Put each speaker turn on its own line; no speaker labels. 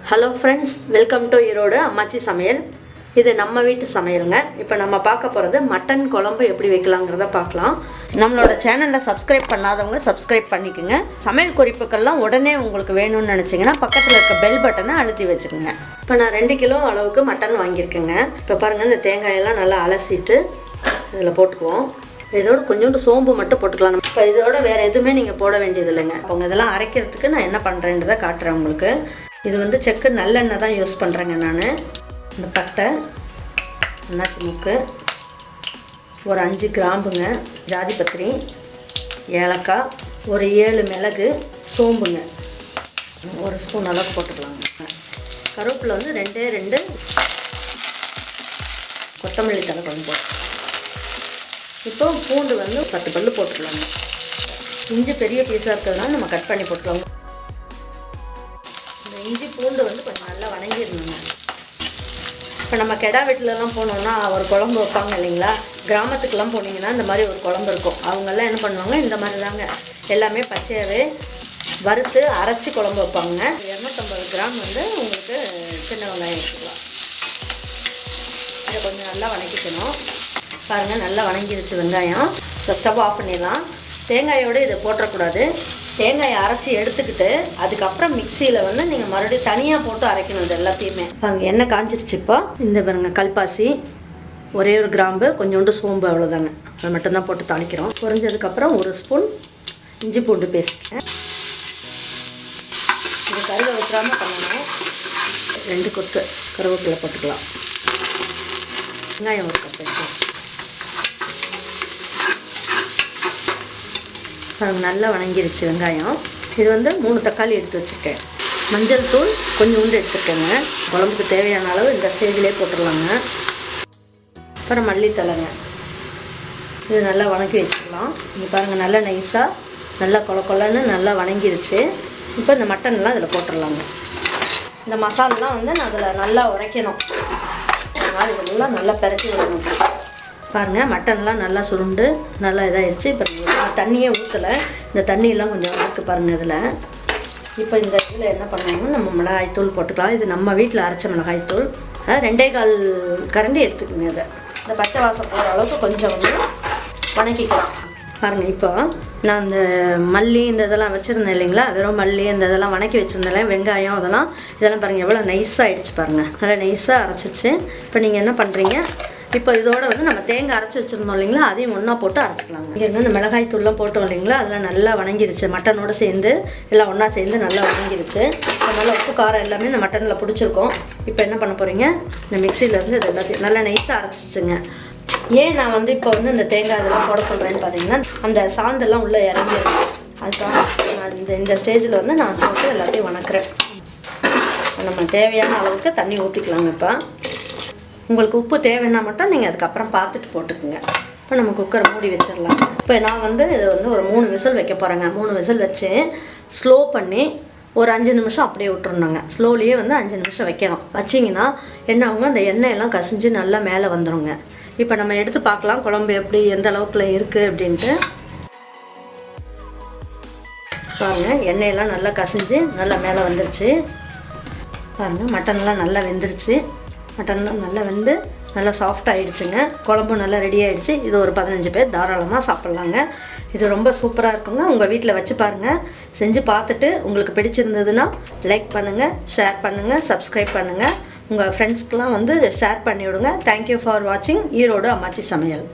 Hello friends, welcome to Erode அம்மாச்சி சமையல். இது நம்ம வீட்டு சமையலுங்க. இப்போ நம்ம பார்க்க போகிறது மட்டன் குழம்பு எப்படி வைக்கலாங்கிறத பார்க்கலாம். நம்மளோட சேனலில் சப்ஸ்கிரைப் பண்ணாதவங்க சப்ஸ்கிரைப் பண்ணிக்கோங்க. சமையல் குறிப்புக்கள்லாம் உடனே உங்களுக்கு வேணும்னு நினச்சிங்கன்னா பக்கத்தில் இருக்க பெல் பட்டனை அழுத்தி வச்சுக்கோங்க. இப்போ நான் 2 கிலோ அளவுக்கு மட்டன் வாங்கியிருக்கேங்க. இப்போ பாருங்கள், இந்த தேங்காயெல்லாம் நல்லா அலசிட்டு இதில் போட்டுக்குவோம். இதோட கொஞ்சோண்டு சோம்பு மட்டும் போட்டுக்கலாம். இப்போ இதோட வேறு எதுவுமே நீங்கள் போட வேண்டியது இல்லைங்க. அவங்க இதெல்லாம் அரைக்கிறதுக்கு நான் என்ன பண்ணுறேன்றதை காட்டுறேன் உங்களுக்கு. இது வந்து செக்கு நல்லெண்ணெய் தான் யூஸ் பண்ணுறேங்க நான். இந்த பட்டை, அன்னாச்சி மூக்கு, ஒரு 5 கிராம்புங்க, ஜாதிபத்திரி, ஏலக்காய், ஒரு 7 மிளகு, சோம்புங்க, 1 ஸ்பூன் அளவுக்கு போட்டுக்கலாங்க. கருவேப்பிலை வந்து 2 கொத்தமல்லி தழை கொஞ்சம் போட்டுக்கலாம். இப்போ பூண்டு வந்து 10 பல்லு போட்டுக்கலாங்க. இஞ்சி பெரிய பீஸாக இருக்கிறதுனால நம்ம கட் பண்ணி போட்டுக்கலாங்க. இந்த இஞ்சி பூண்டு வந்து கொஞ்சம் நல்லா வணங்கிடணுங்க. இப்போ நம்ம கெடா வீட்டிலலாம் போனோம்னா ஒரு குழம்பு வைப்பாங்க இல்லைங்களா, கிராமத்துக்கெல்லாம் போனீங்கன்னா இந்த மாதிரி ஒரு குழம்பு இருக்கும். அவங்கெல்லாம் என்ன பண்ணுவாங்க, இந்த மாதிரி தாங்க எல்லாமே பச்சையாகவே வறுத்து அரைச்சி குழம்பு வைப்பாங்க. 250 கிராம் வந்து உங்களுக்கு சின்ன வெங்காயம் எடுத்துக்கலாம். இதை கொஞ்சம் நல்லா வணக்கிக்கணும். பாருங்கள், நல்லா வணங்கிருச்சு வெங்காயம். இப்போ ஸ்டவ் ஆஃப் பண்ணிடலாம். தேங்காயோடு இதை போட்டுறக்கூடாது. தேங்காயை அரைச்சி எடுத்துக்கிட்டு அதுக்கப்புறம் மிக்சியில் வந்து நீங்கள் மறுபடியும் தனியாக போட்டு அரைக்கணும். இது எல்லாத்தையுமே பாருங்கள், எண்ணெய் காஞ்சிருச்சு. இப்போ இந்த பாருங்கள், கல்பாசி, ஒரே ஒரு கிராம்பு, கொஞ்சோண்டு சோம்பு, அவ்வளோதாங்க. அதை மட்டும்தான் போட்டு தாளிக்கிறோம். பொரிஞ்சதுக்கப்புறம் 1 ஸ்பூன் இஞ்சி பூண்டு பேஸ்ட். இது கருவை வைக்காமல் பண்ணணும். 2 கொத்து கருவேப்பிலை போட்டுக்கலாம். வெங்காயம் 1 கப் எடுத்து நல்லா வணங்கிருச்சு வெங்காயம். இது வந்து 3 தக்காளி எடுத்து வச்சுருக்கேன். மஞ்சள் தூள் கொஞ்சம் உண்டு எடுத்துருக்கேங்க. குழம்புக்கு தேவையான அளவு இந்த ஸ்டேஜிலே போட்டுடலாங்க. அப்புறம் மல்லித்தலைங்க, இது நல்லா வணக்கி வச்சுக்கலாம். இங்கே பாருங்கள், நல்லா நைஸாக நல்லா கொலன்னு நல்லா வணங்கிருச்சு. இப்போ இந்த மட்டன்லாம் இதில் போட்டுடலாங்க. இந்த மசாலெலாம் வந்து நான் அதில் நல்லா உரைக்கணும். அதனால் இதெல்லாம் நல்லா பெரட்டி விடணும். பாருங்கள், மட்டன்லாம் நல்லா சுருண்டு நல்லா இதாகிடுச்சு. இப்போ தண்ணியே ஊற்றலை, இந்த தண்ணியெல்லாம் கொஞ்சம் இருக்குது பாருங்கள் இதில். இப்போ இந்த இதில் என்ன பண்ணணும், நம்ம மிளகாய்த்தூள் போட்டுக்கலாம். இது நம்ம வீட்டில் அரைச்ச மிளகாய்த்தூள். 2.25 கரண்டி எடுத்துக்கோங்க. இதை இந்த பச்சை வாசம் போகிற அளவுக்கு கொஞ்சம் வந்து வணக்கிக்கலாம். பாருங்கள், இப்போ நான் இந்த மல்லி இந்த இதெல்லாம் வச்சுருந்தேன் இல்லைங்களா, வெறும் மல்லி இந்த இதெல்லாம் வணக்கி வச்சுருந்தேன், வெங்காயம் இதெல்லாம் பாருங்கள் எவ்வளோ நைஸாகிடுச்சு. பாருங்கள், நல்லா நைஸாக அரைச்சிச்சு. இப்போ நீங்கள் என்ன பண்ணுறீங்க, இப்போ இதோட வந்து நம்ம தேங்காய் அரைச்சி வச்சுருந்தோம் இல்லைங்களா, அதையும் ஒன்றா போட்டு அரைச்சிக்கலாங்க. இங்கே இந்த மிளகாய் தூள்லாம் போட்டோம் இல்லைங்களா, அதெல்லாம் நல்லா வணங்கிருச்சு. மட்டனோடு சேர்ந்து எல்லாம் ஒன்றா சேர்ந்து நல்லா வணங்கிருச்சு. அதனால் உப்பு காரம் எல்லாமே இந்த மட்டனில் பிடிச்சிருக்கோம். இப்போ என்ன பண்ண போகிறீங்க, இந்த மிக்சியிலேருந்து இது எல்லாத்தையும் நல்லா நைஸாக அரைச்சிருச்சுங்க. ஏன் நான் வந்து இப்போ வந்து இந்த தேங்காய் இதெல்லாம் போட சொல்கிறேன்னு பார்த்தீங்கன்னா, அந்த சாந்தெல்லாம் உள்ளே இறங்கிருக்கு. அதுக்காக நான் இந்த ஸ்டேஜில் வந்து நான் போட்டு எல்லாத்தையும் வணக்கிறேன். நம்ம தேவையான அளவுக்கு தண்ணி ஊற்றிக்கலாங்க. இப்போ உங்களுக்கு உப்பு தேவைன்னா மட்டும் நீங்கள் அதுக்கப்புறம் பார்த்துட்டு போட்டுக்குங்க. இப்போ நம்ம குக்கரை மூடி வச்சிடலாம். இப்போ நான் வந்து இதை வந்து ஒரு 3 விசில் வைக்க போகிறேங்க. 3 விசில் வச்சு ஸ்லோ பண்ணி ஒரு 5 நிமிஷம் அப்படியே விட்டுருந்தாங்க. ஸ்லோலியே வந்து 5 நிமிஷம் வைக்கணும். வச்சிங்கன்னா என்ன ஆகுங்க, அந்த எண்ணெயெல்லாம் கசிஞ்சு நல்லா மேலே வந்துடுங்க. இப்போ நம்ம எடுத்து பார்க்கலாம் குழம்பு எப்படி எந்த அளவுக்குள்ள இருக்குது அப்படின்ட்டு. பாருங்கள், எண்ணெயெல்லாம் நல்லா கசிஞ்சு நல்லா மேலே வந்துருச்சு. பாருங்கள், மட்டன்லாம் நல்லா வெந்துருச்சு. மட்டன்லாம் நல்லா வெந்து நல்லா சாஃப்ட் ஆகிடுச்சுங்க. குழம்பு நல்லா ரெடி ஆகிடுச்சு. இது ஒரு 15 பேர் தாராளமாக சாப்பிட்லாங்க. இது ரொம்ப சூப்பராக இருக்குங்க. உங்கள் வீட்டில் வச்சு பாருங்கள். செஞ்சு பார்த்துட்டு உங்களுக்கு பிடிச்சிருந்ததுன்னா லைக் பண்ணுங்கள், ஷேர் பண்ணுங்கள், சப்ஸ்கிரைப் பண்ணுங்கள். உங்கள் ஃப்ரெண்ட்ஸ்க்கெலாம் வந்து ஷேர் பண்ணி விடுங்க. தேங்க்யூ ஃபார் வாட்சிங் ஈரோடு அம்மாச்சி சமையல்.